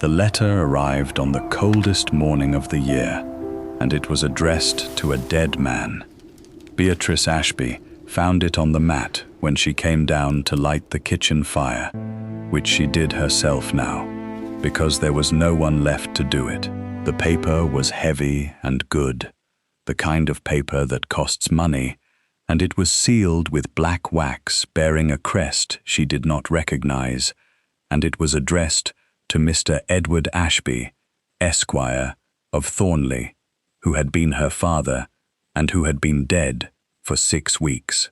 The letter arrived on the coldest morning of the year, and it was addressed to a dead man. Beatrice Ashby found it on the mat when she came down to light the kitchen fire, which she did herself now, because there was no one left to do it. The paper was heavy and good, the kind of paper that costs money, and it was sealed with black wax bearing a crest she did not recognize, and it was addressed to Mr. Edward Ashby, Esquire, of Thornley, who had been her father and who had been dead for 6 weeks.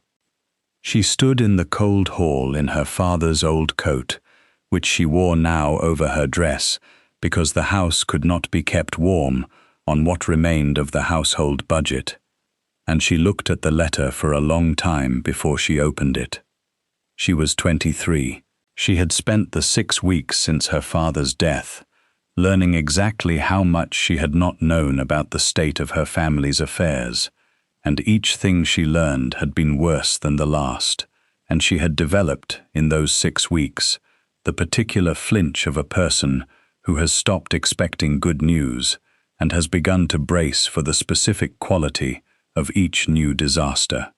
She stood in the cold hall in her father's old coat, which she wore now over her dress, because the house could not be kept warm on what remained of the household budget, and she looked at the letter for a long time before she opened it. She was 23. She had spent the 6 weeks since her father's death, learning exactly how much she had not known about the state of her family's affairs, and each thing she learned had been worse than the last, and she had developed, in those 6 weeks, the particular flinch of a person who has stopped expecting good news and has begun to brace for the specific quality of each new disaster.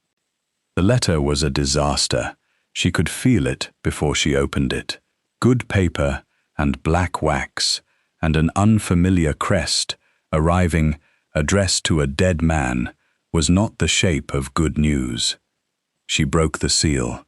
The letter was a disaster. She could feel it before she opened it. Good paper and black wax and an unfamiliar crest arriving, addressed to a dead man, was not the shape of good news. She broke the seal.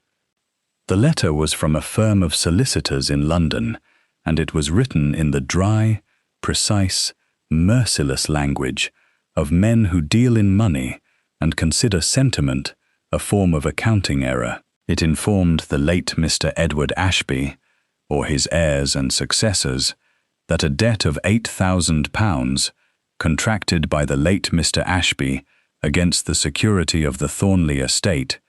The letter was from a firm of solicitors in London, and it was written in the dry, precise, merciless language of men who deal in money and consider sentiment a form of accounting error. It informed the late Mr. Edward Ashby, or his heirs and successors, that a debt of £8,000, contracted by the late Mr. Ashby against the security of the Thornley estate,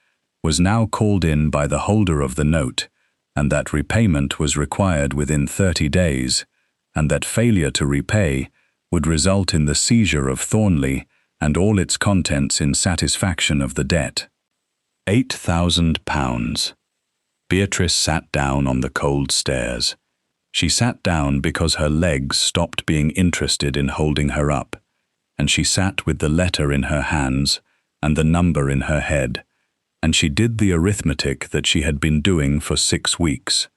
was now called in by the holder of the note, and that repayment was required within 30 days, and that failure to repay would result in the seizure of Thornley and all its contents in satisfaction of the debt. £8,000. Beatrice sat down on the cold stairs. She sat down because her legs stopped being interested in holding her up, and she sat with the letter in her hands and the number in her head, and she did the arithmetic that she had been doing for 6 weeks,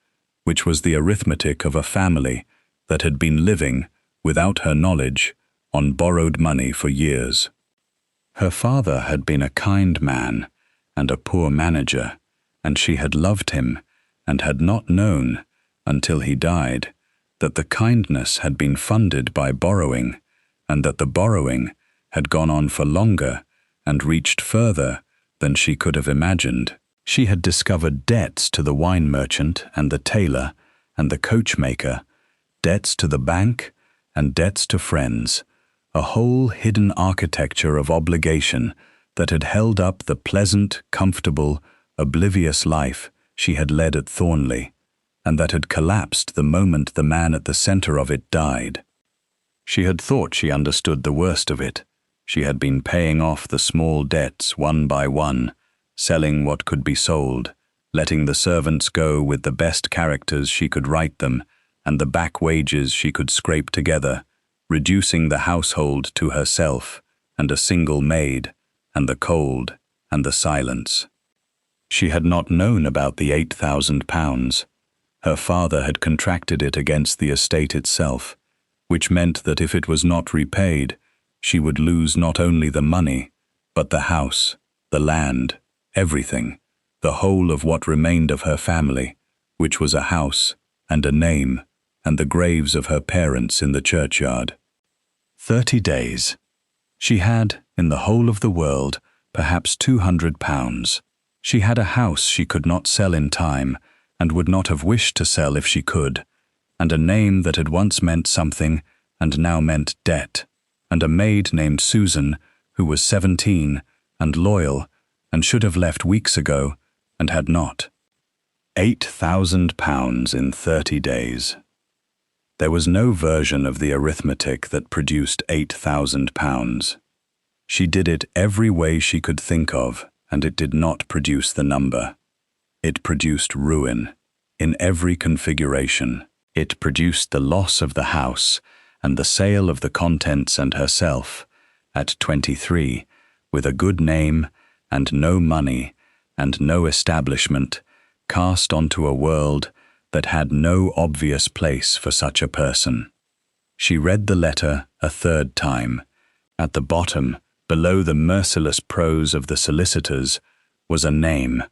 which was the arithmetic of a family that had been living, without her knowledge, on borrowed money for years. Her father had been a kind man and a poor manager, and she had loved him and had not known, until he died, that the kindness had been funded by borrowing, and that the borrowing had gone on for longer and reached further than she could have imagined. She had discovered debts to the wine merchant and the tailor and the coachmaker, debts to the bank and debts to friends, a whole hidden architecture of obligation that had held up the pleasant, comfortable, oblivious life she had led at Thornley, and that had collapsed the moment the man at the center of it died. She had thought she understood the worst of it. She had been paying off the small debts one by one, selling what could be sold, letting the servants go with the best characters she could write them and the back wages she could scrape together, reducing the household to herself and a single maid, and the cold and the silence. She had not known about the £8,000. Her father had contracted it against the estate itself, which meant that if it was not repaid, she would lose not only the money, but the house, the land, everything, the whole of what remained of her family, which was a house and a name and the graves of her parents in the churchyard. 30 days. She had, in the whole of the world, perhaps £200. She had a house she could not sell in time and would not have wished to sell if she could, and a name that had once meant something and now meant debt, and a maid named Susan who was 17 and loyal and should have left weeks ago and had not. £8,000 in 30 days. There was no version of the arithmetic that produced £8,000. She did it every way she could think of, and it did not produce the number. It produced ruin, in every configuration. It produced the loss of the house and the sale of the contents and herself, at 23, with a good name and no money and no establishment, cast onto a world that had no obvious place for such a person. She read the letter a third time. At the bottom, below the merciless prose of the solicitors, was a name,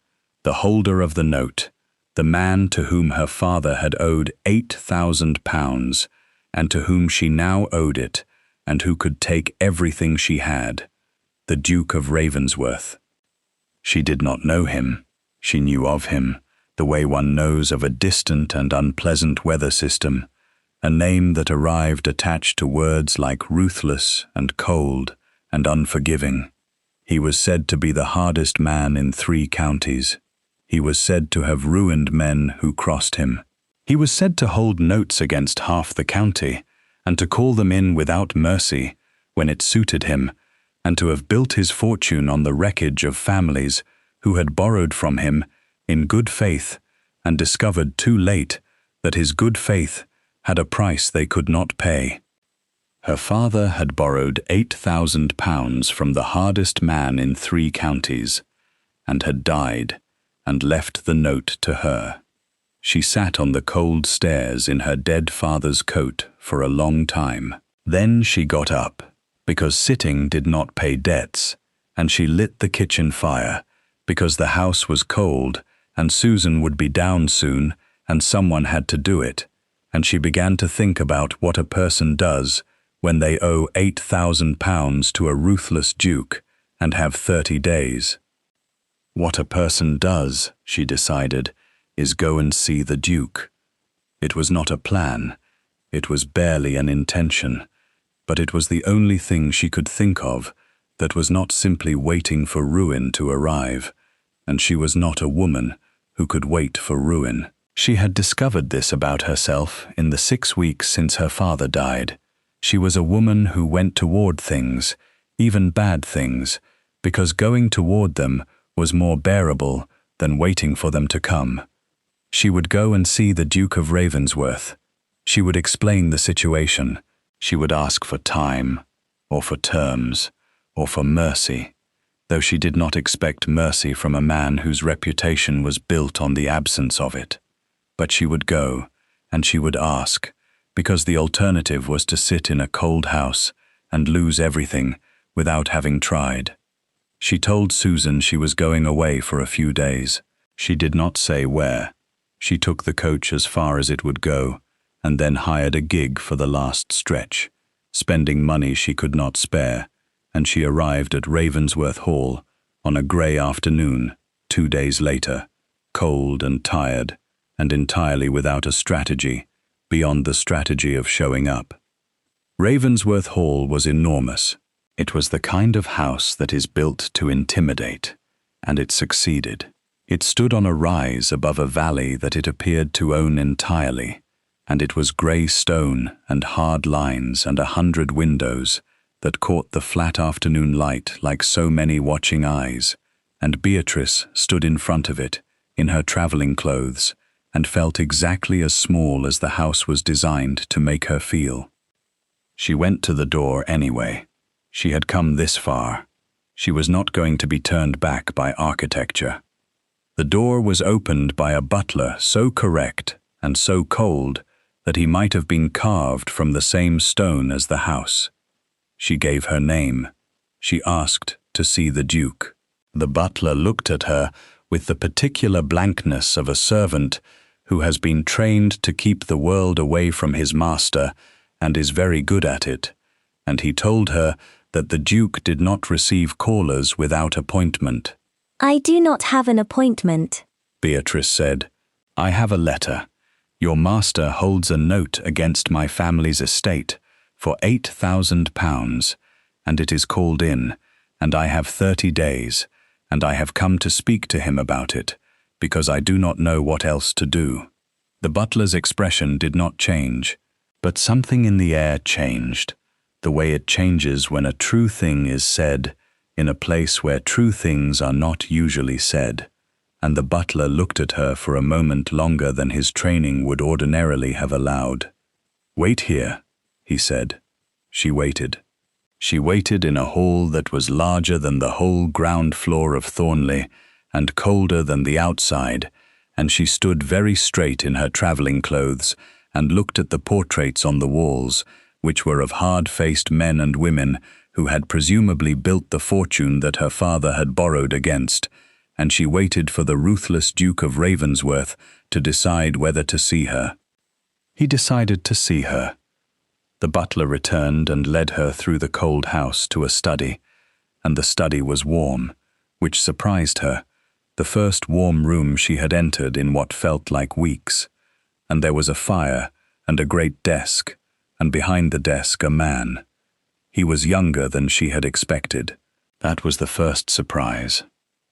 the holder of the note, the man to whom her father had owed £8,000, and to whom she now owed it, and who could take everything she had, the Duke of Ravensworth. She did not know him. She knew of him, the way one knows of a distant and unpleasant weather system, a name that arrived attached to words like ruthless and cold and unforgiving. He was said to be the hardest man in 3 counties. He was said to have ruined men who crossed him. He was said to hold notes against half the county, and to call them in without mercy when it suited him, and to have built his fortune on the wreckage of families who had borrowed from him in good faith and discovered too late that his good faith had a price they could not pay. Her father had borrowed £8,000 from the hardest man in 3 counties, and had died and left the note to her. She sat on the cold stairs in her dead father's coat for a long time. Then she got up, because sitting did not pay debts, and she lit the kitchen fire, because the house was cold, and Susan would be down soon, and someone had to do it, and she began to think about what a person does when they owe £8,000 to a ruthless duke and have 30 days. What a person does, she decided, is go and see the Duke. It was not a plan, it was barely an intention, but it was the only thing she could think of that was not simply waiting for ruin to arrive, and she was not a woman who could wait for ruin. She had discovered this about herself in the 6 weeks since her father died. She was a woman who went toward things, even bad things, because going toward them was more bearable than waiting for them to come. She would go and see the Duke of Ravensworth. She would explain the situation. She would ask for time, or for terms, or for mercy, though she did not expect mercy from a man whose reputation was built on the absence of it. But she would go, and she would ask, because the alternative was to sit in a cold house and lose everything without having tried. She told Susan she was going away for a few days. She did not say where. She took the coach as far as it would go, and then hired a gig for the last stretch, spending money she could not spare, and she arrived at Ravensworth Hall on a grey afternoon 2 days later, cold and tired, and entirely without a strategy, beyond the strategy of showing up. Ravensworth Hall was enormous. It was the kind of house that is built to intimidate, and it succeeded. It stood on a rise above a valley that it appeared to own entirely, and it was grey stone and hard lines and 100 windows that caught the flat afternoon light like so many watching eyes, and Beatrice stood in front of it, in her travelling clothes, and felt exactly as small as the house was designed to make her feel. She went to the door anyway. She had come this far. She was not going to be turned back by architecture. The door was opened by a butler so correct and so cold that he might have been carved from the same stone as the house. She gave her name. She asked to see the Duke. The butler looked at her with the particular blankness of a servant who has been trained to keep the world away from his master and is very good at it, and he told her that the Duke did not receive callers without appointment. I do not have an appointment, Beatrice said. I have a letter. Your master holds a note against my family's estate for £8,000, and it is called in, and I have 30 days, and I have come to speak to him about it, because I do not know what else to do. The butler's expression did not change, but something in the air changed, the way it changes when a true thing is said in a place where true things are not usually said. and the butler looked at her for a moment longer than his training would ordinarily have allowed. "Wait here," he said. She waited. She waited in a hall that was larger than the whole ground floor of Thornley and colder than the outside, and she stood very straight in her traveling clothes and looked at the portraits on the walls, which were of hard-faced men and women who had presumably built the fortune that her father had borrowed against, and she waited for the ruthless Duke of Ravensworth to decide whether to see her. He decided to see her. The butler returned and led her through the cold house to a study, and the study was warm, which surprised her, the first warm room she had entered in what felt like weeks, and there was a fire and a great desk, and behind the desk a man. He was younger than she had expected. That was the first surprise.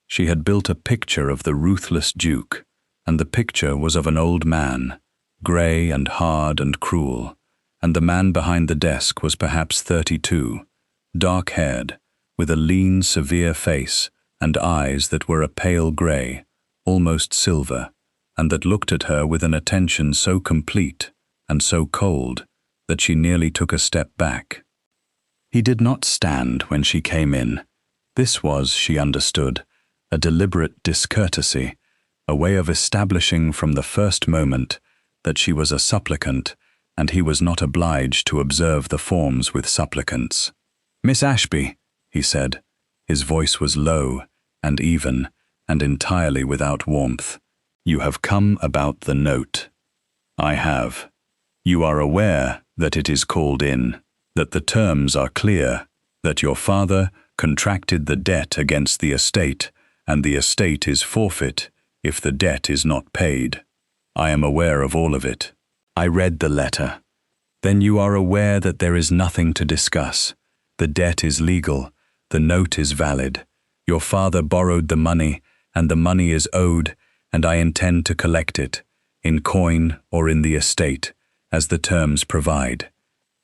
She had built a picture of the ruthless Duke, and the picture was of an old man, grey and hard and cruel, and the man behind the desk was perhaps 32, dark-haired, with a lean, severe face and eyes that were a pale grey, almost silver, and that looked at her with an attention so complete and so cold that she nearly took a step back. He did not stand when she came in. This was, she understood, a deliberate discourtesy, a way of establishing from the first moment that she was a supplicant, and he was not obliged to observe the forms with supplicants. "Miss Ashby," he said. His voice was low and even and entirely without warmth. "You have come about the note." "I have. You are aware that it is called in, that the terms are clear, that your father contracted the debt against the estate, and the estate is forfeit if the debt is not paid. I am aware of all of it. I read the letter. Then you are aware that there is nothing to discuss. The debt is legal. The note is valid. Your father borrowed the money, and the money is owed, and I intend to collect it, in coin or in the estate, as the terms provide."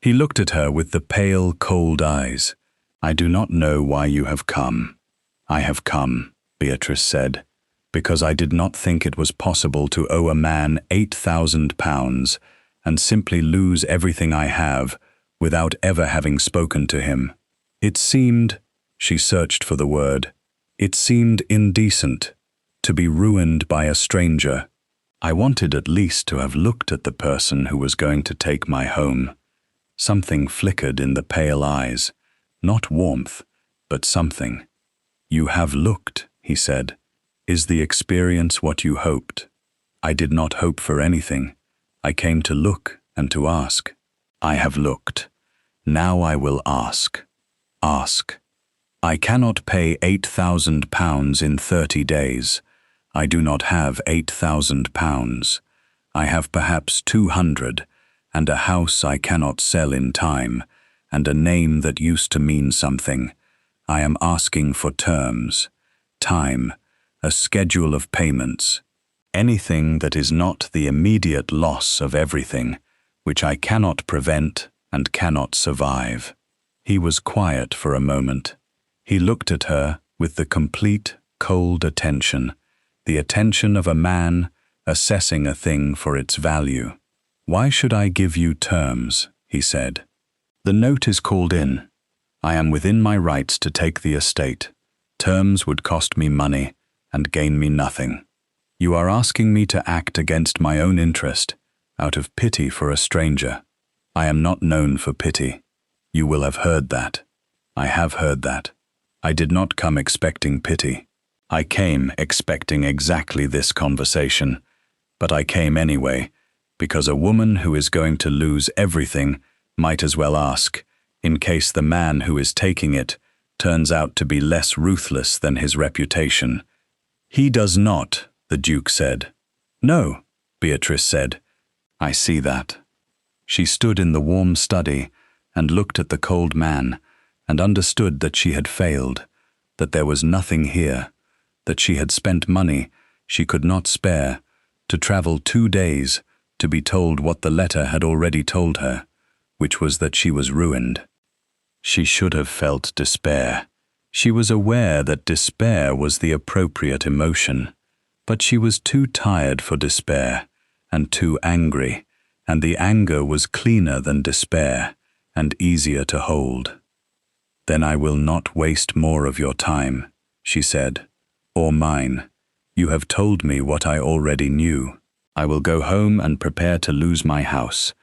He looked at her with the pale, cold eyes. "I do not know why you have come." "I have come," Beatrice said, "because I did not think it was possible to owe a man £8,000 and simply lose everything I have without ever having spoken to him. It seemed," she searched for the word, "it seemed indecent to be ruined by a stranger. I wanted at least to have looked at the person who was going to take my home." Something flickered in the pale eyes, not warmth, but something. "You have looked," he said. "Is the experience what you hoped?" "I did not hope for anything. I came to look and to ask." "I have looked. Now I will ask." "Ask." "I cannot pay £8,000 in 30 days. I do not have £8,000. I have perhaps 200, and a house I cannot sell in time, and a name that used to mean something. I am asking for terms, time, a schedule of payments, anything that is not the immediate loss of everything, which I cannot prevent and cannot survive." He was quiet for a moment. He looked at her with the complete, cold attention, the attention of a man assessing a thing for its value. "Why should I give you terms?" he said. "The note is called in. I am within my rights to take the estate. Terms would cost me money and gain me nothing. You are asking me to act against my own interest, out of pity for a stranger. I am not known for pity. You will have heard that. I have heard that. I did not come expecting pity. I came expecting exactly this conversation, but I came anyway, because a woman who is going to lose everything might as well ask, in case the man who is taking it turns out to be less ruthless than his reputation." "He does not," the Duke said. "No," Beatrice said. "I see that." She stood in the warm study and looked at the cold man and understood that she had failed, that there was nothing here, that she had spent money she could not spare to travel 2 days to be told what the letter had already told her, which was that she was ruined. She should have felt despair. She was aware that despair was the appropriate emotion. But she was too tired for despair, and too angry, and the anger was cleaner than despair, and easier to hold. "Then I will not waste more of your time," she said, "or mine. You have told me what I already knew. I will go home and prepare to lose my house.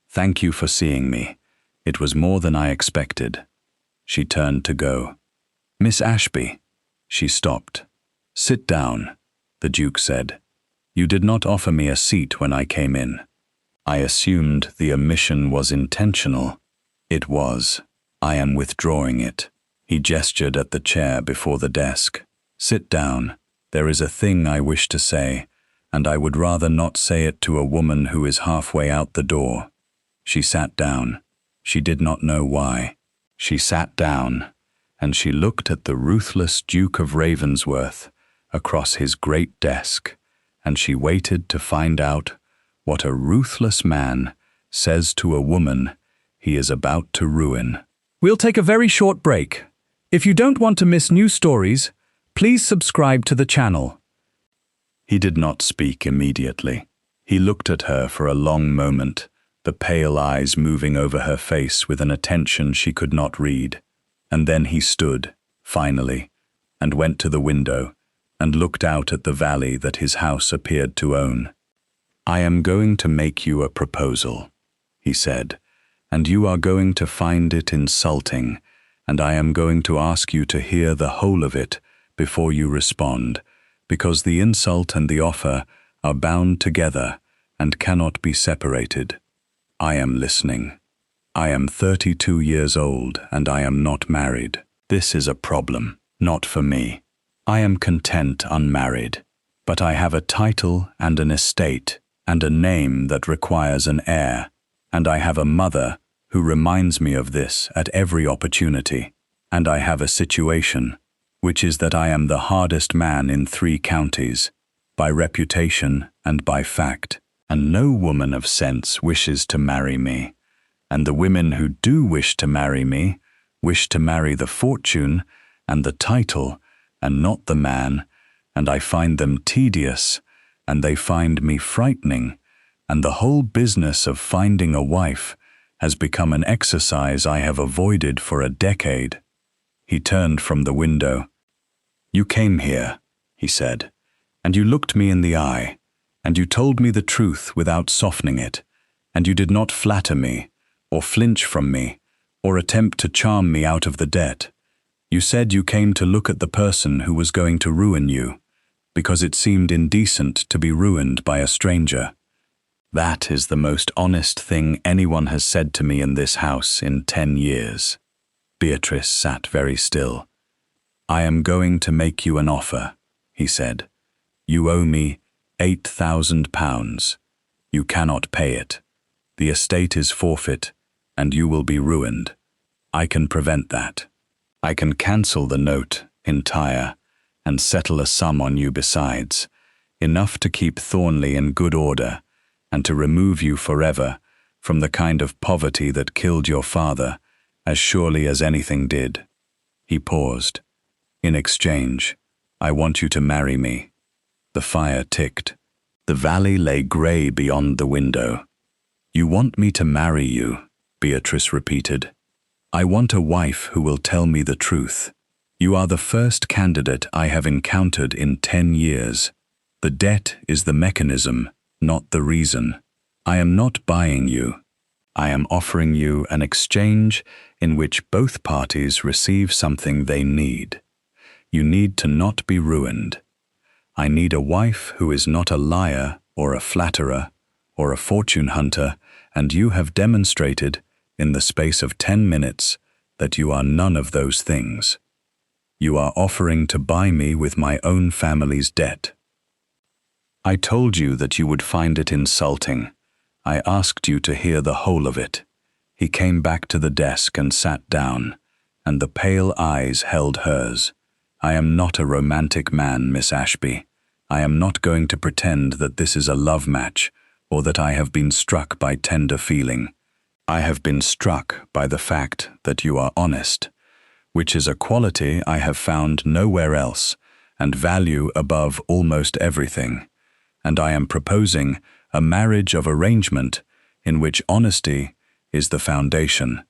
Thank you for seeing me. It was more than I expected." She turned to go. "Miss Ashby." She stopped. "Sit down," the Duke said. "You did not offer me a seat when I came in." I assumed the omission was intentional. It was. "I am withdrawing it." He gestured at the chair before the desk. "Sit down. There is a thing I wish to say, and I would rather not say it to a woman who is halfway out the door." She sat down. She did not know why. She sat down, and she looked at the ruthless Duke of Ravensworth across his great desk, and she waited to find out what a ruthless man says to a woman he is about to ruin. We'll take a very short break. If you don't want to miss new stories, please subscribe to the channel. He did not speak immediately. He looked at her for a long moment, the pale eyes moving over her face with an attention she could not read. And then he stood, finally, and went to the window and looked out at the valley that his house appeared to own. "I am going to make you a proposal," he said, "and you are going to find it insulting, and I am going to ask you to hear the whole of it before you respond, because the insult and the offer are bound together and cannot be separated. I am listening. I am 32 years old and I am not married. This is a problem, not for me. I am content unmarried, but I have a title and an estate and a name that requires an heir, and I have a mother who reminds me of this at every opportunity, and I have a situation, which is that I am the hardest man in 3 counties, by reputation and by fact, and no woman of sense wishes to marry me, and the women who do wish to marry me wish to marry the fortune and the title and not the man, and I find them tedious, and they find me frightening, and the whole business of finding a wife has become an exercise I have avoided for a decade." He turned from the window. "You came here," he said, "and you looked me in the eye, and you told me the truth without softening it, and you did not flatter me, or flinch from me, or attempt to charm me out of the debt. You said you came to look at the person who was going to ruin you, because it seemed indecent to be ruined by a stranger. That is the most honest thing anyone has said to me in this house in 10 years. Beatrice sat very still. "I am going to make you an offer," he said. "You owe me £8,000. You cannot pay it. The estate is forfeit, and you will be ruined. I can prevent that. I can cancel the note entire and settle a sum on you besides, enough to keep Thornley in good order and to remove you forever from the kind of poverty that killed your father, as surely as anything did." He paused. "In exchange, I want you to marry me." The fire ticked. The valley lay grey beyond the window. "You want me to marry you," Beatrice repeated. "I want a wife who will tell me the truth. You are the first candidate I have encountered in 10 years. The debt is the mechanism, not the reason. I am not buying you. I am offering you an exchange in which both parties receive something they need. You need to not be ruined. I need a wife who is not a liar or a flatterer or a fortune hunter, and you have demonstrated in the space of 10 minutes that you are none of those things. You are offering to buy me with my own family's debt. I told you that you would find it insulting. I asked you to hear the whole of it." He came back to the desk and sat down, and the pale eyes held hers. "I am not a romantic man, Miss Ashby. I am not going to pretend that this is a love match or that I have been struck by tender feeling. I have been struck by the fact that you are honest, which is a quality I have found nowhere else and value above almost everything, and I am proposing a marriage of arrangement in which honesty is the foundation,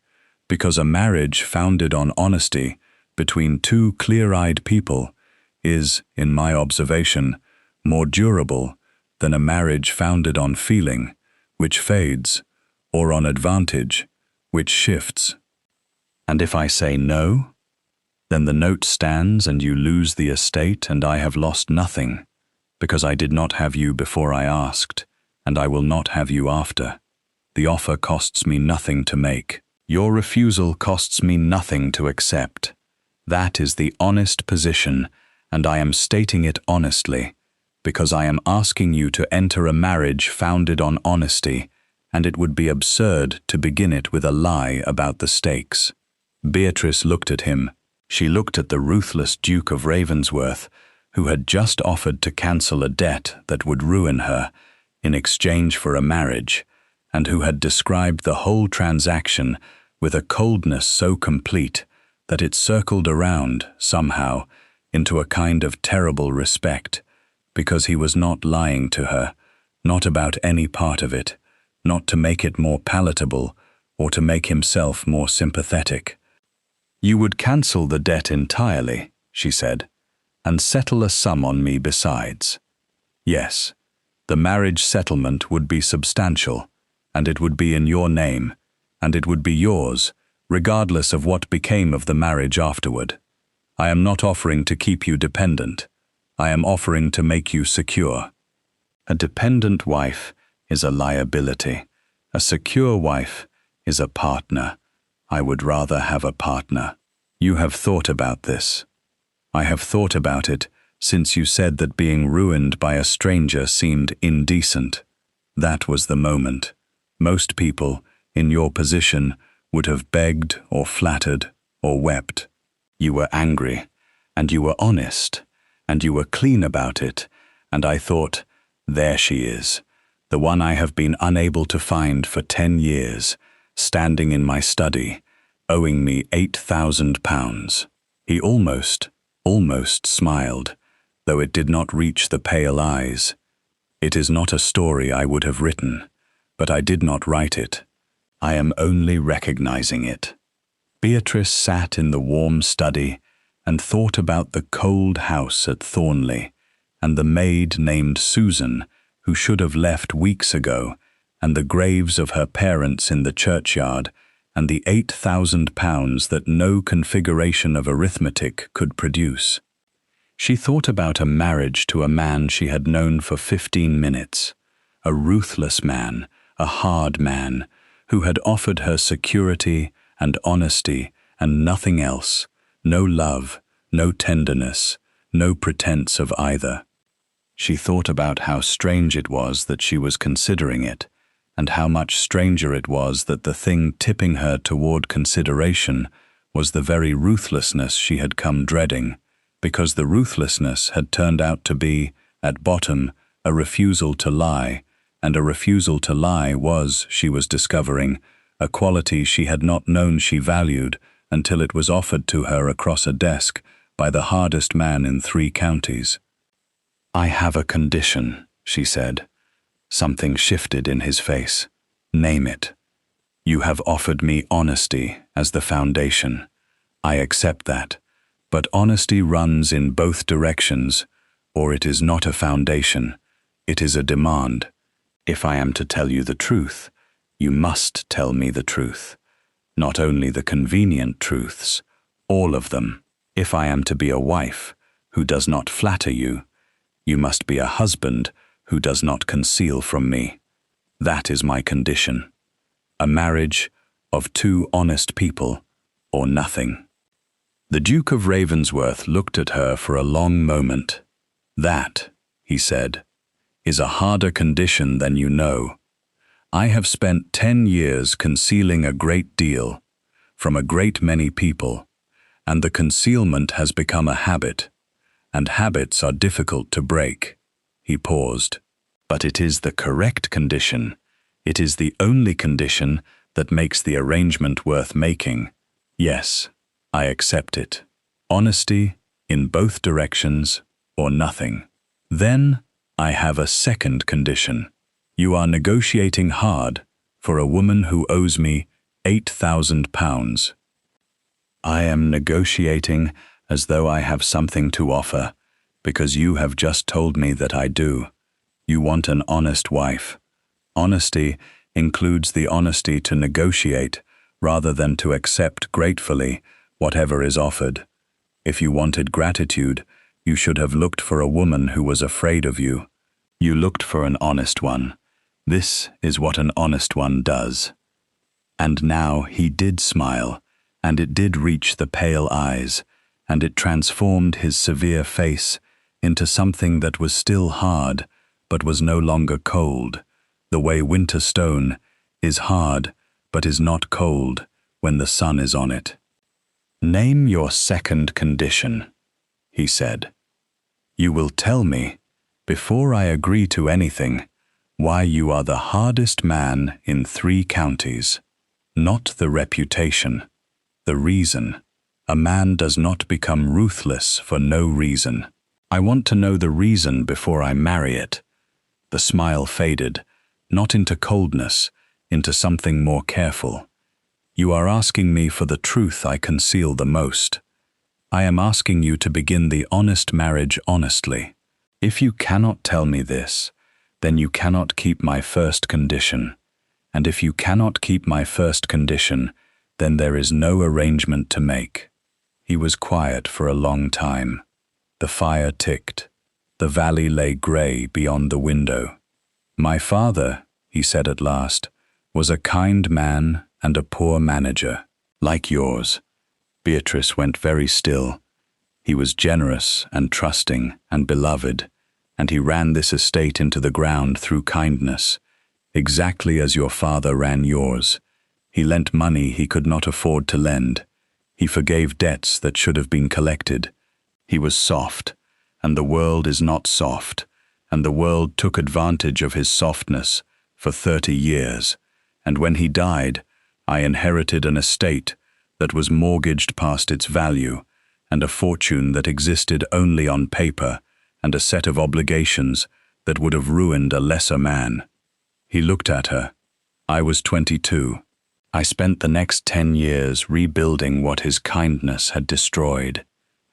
because a marriage founded on honesty between two clear-eyed people is, in my observation, more durable than a marriage founded on feeling, which fades, or on advantage, which shifts. And if I say no, then the note stands and you lose the estate and I have lost nothing, because I did not have you before I asked, and I will not have you after. The offer costs me nothing to make. Your refusal costs me nothing to accept. That is the honest position, and I am stating it honestly, because I am asking you to enter a marriage founded on honesty, and it would be absurd to begin it with a lie about the stakes. Beatrice looked at him. She looked at the ruthless Duke of Ravensworth, who had just offered to cancel a debt that would ruin her in exchange for a marriage, and who had described the whole transaction with a coldness so complete that it circled around, somehow, into a kind of terrible respect, because he was not lying to her, not about any part of it, not to make it more palatable or to make himself more sympathetic. You would cancel the debt entirely, she said, and settle a sum on me besides. Yes, the marriage settlement would be substantial, and it would be in your name, and it would be yours, regardless of what became of the marriage afterward. I am not offering to keep you dependent. I am offering to make you secure. A dependent wife is a liability. A secure wife is a partner. I would rather have a partner. You have thought about this. I have thought about it since you said that being ruined by a stranger seemed indecent. That was the moment. Most people, in your position, would have begged or flattered or wept. You were angry, and you were honest, and you were clean about it, and I thought, there she is, the one I have been unable to find for 10 years, standing in my study, owing me £8,000. He almost smiled, though it did not reach the pale eyes. It is not a story I would have written, but I did not write it. I am only recognizing it. Beatrice sat in the warm study and thought about the cold house at Thornley, and the maid named Susan, who should have left weeks ago, and the graves of her parents in the churchyard, and the £8,000 that no configuration of arithmetic could produce. She thought about a marriage to a man she had known for 15 minutes, a ruthless man, a hard man, who had offered her security and honesty and nothing else, no love, no tenderness, no pretense of either. She thought about how strange it was that she was considering it, and how much stranger it was that the thing tipping her toward consideration was the very ruthlessness she had come dreading, because the ruthlessness had turned out to be, at bottom, a refusal to lie, and a refusal to lie was, she was discovering, a quality she had not known she valued until it was offered to her across a desk by the hardest man in 3 counties. I have a condition, she said. Something shifted in his face. Name it. You have offered me honesty as the foundation. I accept that, but honesty runs in both directions, or it is not a foundation, it is a demand. If I am to tell you the truth, you must tell me the truth. Not only the convenient truths, all of them. If I am to be a wife who does not flatter you, you must be a husband who does not conceal from me. That is my condition. A marriage of 2 honest people, or nothing. The Duke of Ravensworth looked at her for a long moment. That, he said, is a harder condition than you know. I have spent 10 years concealing a great deal from a great many people, and the concealment has become a habit, and habits are difficult to break. He paused. But it is the correct condition. It is the only condition that makes the arrangement worth making. Yes, I accept it. Honesty in both directions or nothing. Then I have a second condition. You are negotiating hard for a woman who owes me £8,000. I am negotiating as though I have something to offer, because you have just told me that I do. You want an honest wife. Honesty includes the honesty to negotiate rather than to accept gratefully whatever is offered. If you wanted gratitude, you should have looked for a woman who was afraid of you. You looked for an honest one. This is what an honest one does. And now he did smile, and it did reach the pale eyes, and it transformed his severe face into something that was still hard, but was no longer cold, the way winter stone is hard, but is not cold when the sun is on it. Name your second condition, he said. You will tell me, before I agree to anything, why you are the hardest man in 3 counties. Not the reputation, the reason. A man does not become ruthless for no reason. I want to know the reason before I marry it. The smile faded, not into coldness, into something more careful. You are asking me for the truth I conceal the most. I am asking you to begin the honest marriage honestly. If you cannot tell me this, then you cannot keep my first condition. And if you cannot keep my first condition, then there is no arrangement to make. He was quiet for a long time. The fire ticked. The valley lay grey beyond the window. My father, he said at last, was a kind man and a poor manager, like yours. Beatrice went very still. He was generous and trusting and beloved, and he ran this estate into the ground through kindness, exactly as your father ran yours. He lent money he could not afford to lend. He forgave debts that should have been collected. He was soft, and the world is not soft, and the world took advantage of his softness for 30 years, and when he died, I inherited an estate that was mortgaged past its value, and a fortune that existed only on paper, and a set of obligations that would have ruined a lesser man. He looked at her. I was 22. I spent the next 10 years rebuilding what his kindness had destroyed,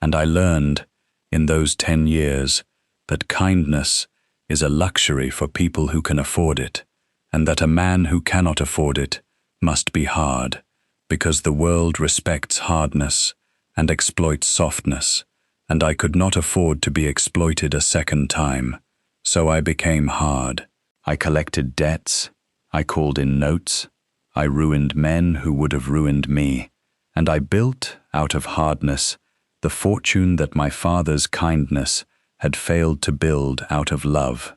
and I learned, in those 10 years, that kindness is a luxury for people who can afford it, and that a man who cannot afford it must be hard, because the world respects hardness and exploits softness, and I could not afford to be exploited a second time, so I became hard. I collected debts, I called in notes, I ruined men who would have ruined me, and I built, out of hardness, the fortune that my father's kindness had failed to build out of love.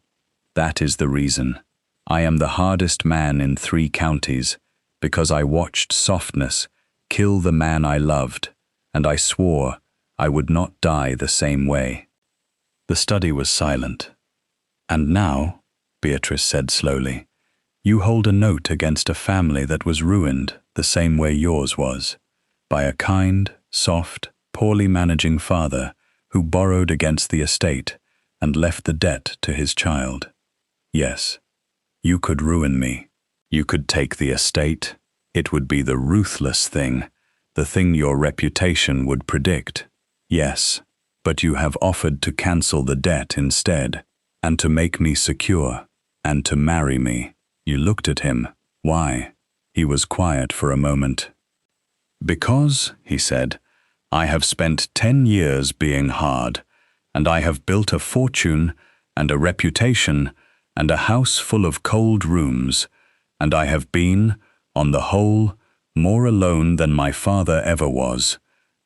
That is the reason. I am the hardest man in 3 counties, because I watched softness kill the man I loved, and I swore I would not die the same way. The study was silent. And now, Beatrice said slowly, you hold a note against a family that was ruined the same way yours was, by a kind, soft, poorly managing father who borrowed against the estate and left the debt to his child. Yes, you could ruin me. You could take the estate. It would be the ruthless thing, the thing your reputation would predict. Yes, but you have offered to cancel the debt instead, and to make me secure, and to marry me. You looked at him. Why? He was quiet for a moment. Because, he said, I have spent 10 years being hard, and I have built a fortune and a reputation and a house full of cold rooms, and I have been, on the whole, more alone than my father ever was,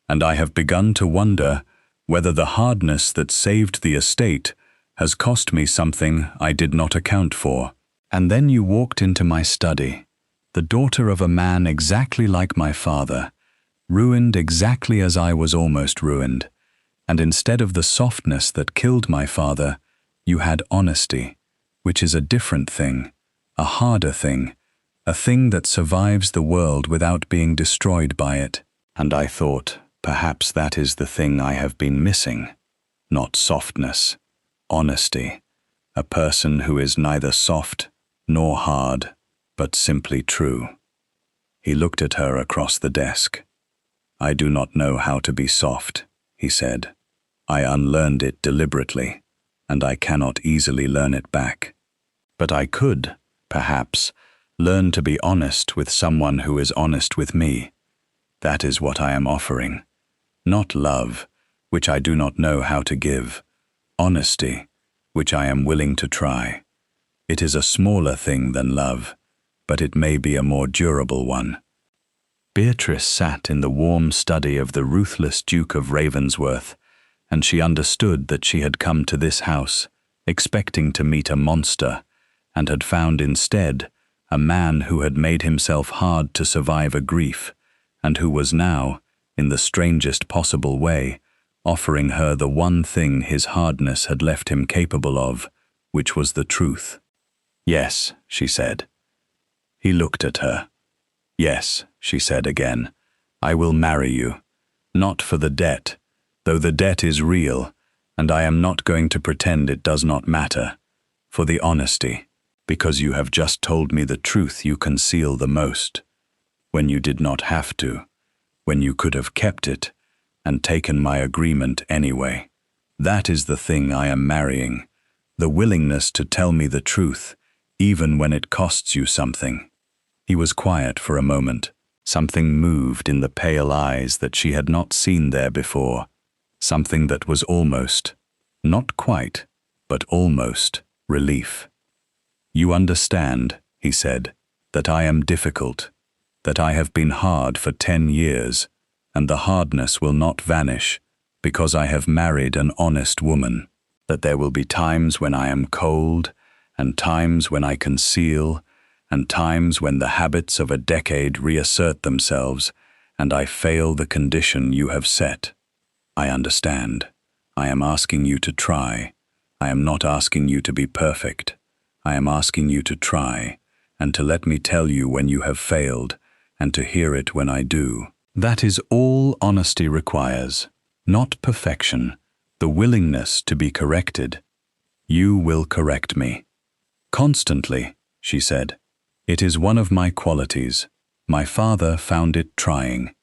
and I have begun to wonder whether the hardness that saved the estate has cost me something I did not account for. And then you walked into my study, the daughter of a man exactly like my father, ruined exactly as I was almost ruined, and instead of the softness that killed my father, you had honesty, which is a different thing, a harder thing, a thing that survives the world without being destroyed by it. And I thought, perhaps that is the thing I have been missing. not softness, honesty, a person who is neither soft nor hard, but simply true. He looked at her across the desk. "I do not know how to be soft," he said. "I unlearned it deliberately, and I cannot easily learn it back. But I could, perhaps, learn to be honest with someone who is honest with me. That is what I am offering. Not love, which I do not know how to give. Honesty, which I am willing to try. It is a smaller thing than love, but it may be a more durable one." Beatrice sat in the warm study of the ruthless Duke of Ravensworth, and she understood that she had come to this house expecting to meet a monster, and had found instead a man who had made himself hard to survive a grief, and who was now, in the strangest possible way, offering her the one thing his hardness had left him capable of, which was the truth. "Yes," she said. He looked at her. "Yes," she said again, "I will marry you. Not for the debt, though the debt is real, and I am not going to pretend it does not matter. For the honesty, because you have just told me the truth you conceal the most, when you did not have to, when you could have kept it, and taken my agreement anyway. That is the thing I am marrying, the willingness to tell me the truth, even when it costs you something." He was quiet for a moment. Something moved in the pale eyes that she had not seen there before, something that was almost, not quite, but almost, relief. "You understand," he said, "that I am difficult, that I have been hard for 10 years, and the hardness will not vanish because I have married an honest woman, that there will be times when I am cold, and times when I conceal, and times when the habits of a decade reassert themselves, and I fail the condition you have set. I understand. I am asking you to try. I am not asking you to be perfect. I am asking you to try, and to let me tell you when you have failed, and to hear it when I do. That is all honesty requires, not perfection, the willingness to be corrected. You will correct me." "Constantly," she said. "It is one of my qualities. My father found it trying."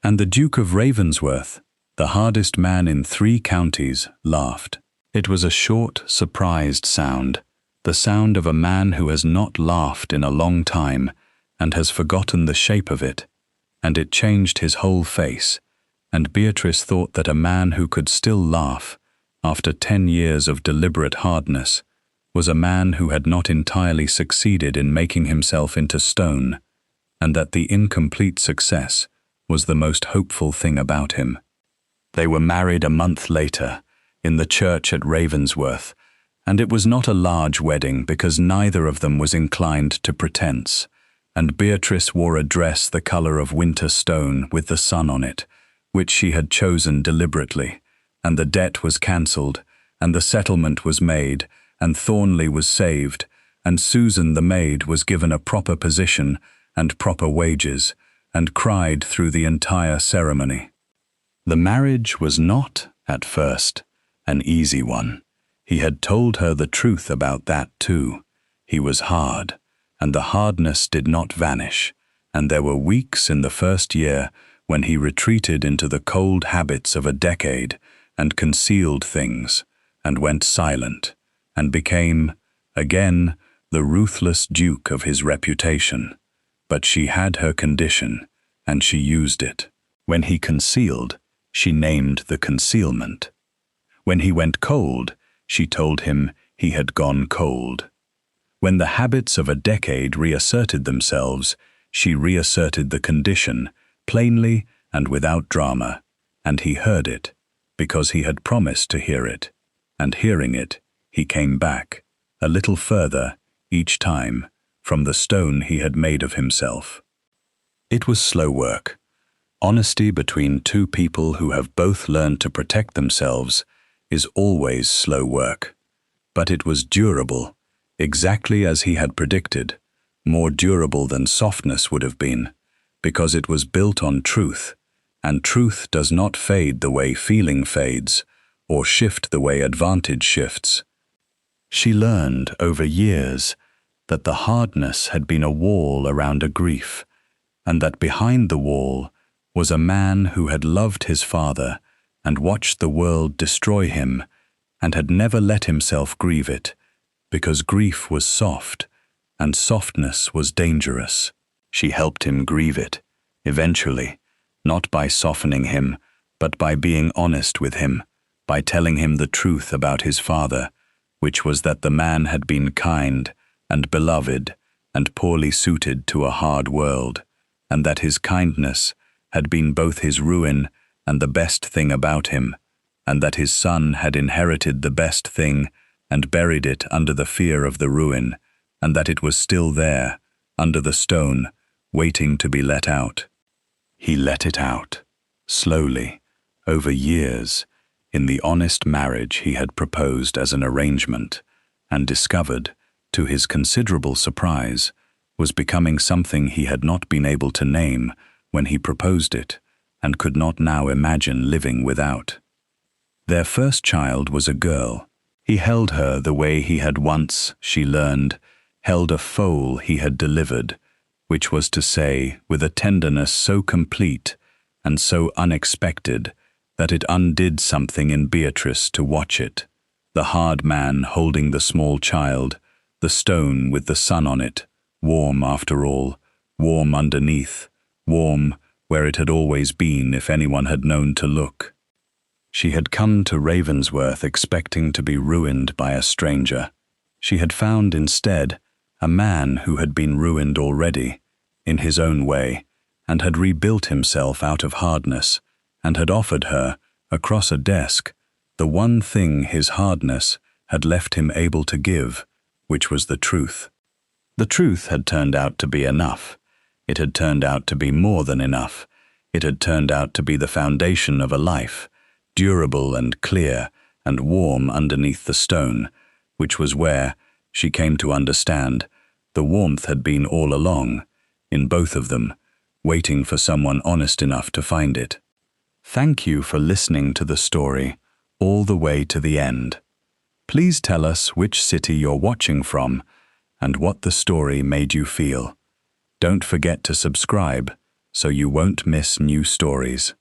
And the Duke of Ravensworth, the hardest man in 3 counties, laughed. It was a short, surprised sound, the sound of a man who has not laughed in a long time and has forgotten the shape of it, and it changed his whole face, and Beatrice thought that a man who could still laugh, after 10 years of deliberate hardness, was a man who had not entirely succeeded in making himself into stone, and that the incomplete success was the most hopeful thing about him. They were married a month later, in the church at Ravensworth, and it was not a large wedding because neither of them was inclined to pretense, and Beatrice wore a dress the colour of winter stone with the sun on it, which she had chosen deliberately, and the debt was cancelled, and the settlement was made, and Thornley was saved, and Susan the maid was given a proper position and proper wages, and cried through the entire ceremony. The marriage was not, at first, an easy one. He had told her the truth about that too. He was hard, and the hardness did not vanish, and there were weeks in the first year when he retreated into the cold habits of a decade and concealed things, and went silent, and became, again, the ruthless duke of his reputation. But she had her condition, and she used it. When he concealed, she named the concealment. When he went cold, she told him he had gone cold. When the habits of a decade reasserted themselves, she reasserted the condition, plainly and without drama, and he heard it, because he had promised to hear it, and hearing it, he came back, a little further, each time, from the stone he had made of himself. It was slow work. Honesty between 2 people who have both learned to protect themselves is always slow work. But it was durable, exactly as he had predicted, more durable than softness would have been, because it was built on truth, and truth does not fade the way feeling fades, or shift the way advantage shifts. She learned over years that the hardness had been a wall around a grief, and that behind the wall was a man who had loved his father and watched the world destroy him and had never let himself grieve it, because grief was soft and softness was dangerous. She helped him grieve it, eventually, not by softening him, but by being honest with him, by telling him the truth about his father, which was that the man had been kind and beloved and poorly suited to a hard world, and that his kindness had been both his ruin and the best thing about him, and that his son had inherited the best thing and buried it under the fear of the ruin, and that it was still there, under the stone, waiting to be let out. He let it out, slowly, over years, in the honest marriage he had proposed as an arrangement, and discovered, to his considerable surprise, was becoming something he had not been able to name when he proposed it, and could not now imagine living without. Their first child was a girl. He held her the way he had once, she learned, held a foal he had delivered, which was to say, with a tenderness so complete and so unexpected that it undid something in Beatrice to watch it. The hard man holding the small child, the stone with the sun on it, warm after all, warm underneath, warm where it had always been if anyone had known to look. She had come to Ravensworth expecting to be ruined by a stranger. She had found instead a man who had been ruined already, in his own way, and had rebuilt himself out of hardness, and had offered her, across a desk, the one thing his hardness had left him able to give, which was the truth. The truth had turned out to be enough. It had turned out to be more than enough. It had turned out to be the foundation of a life, durable and clear and warm underneath the stone, which was where, she came to understand, the warmth had been all along, in both of them, waiting for someone honest enough to find it. Thank you for listening to the story all the way to the end. Please tell us which city you're watching from and what the story made you feel. Don't forget to subscribe so you won't miss new stories.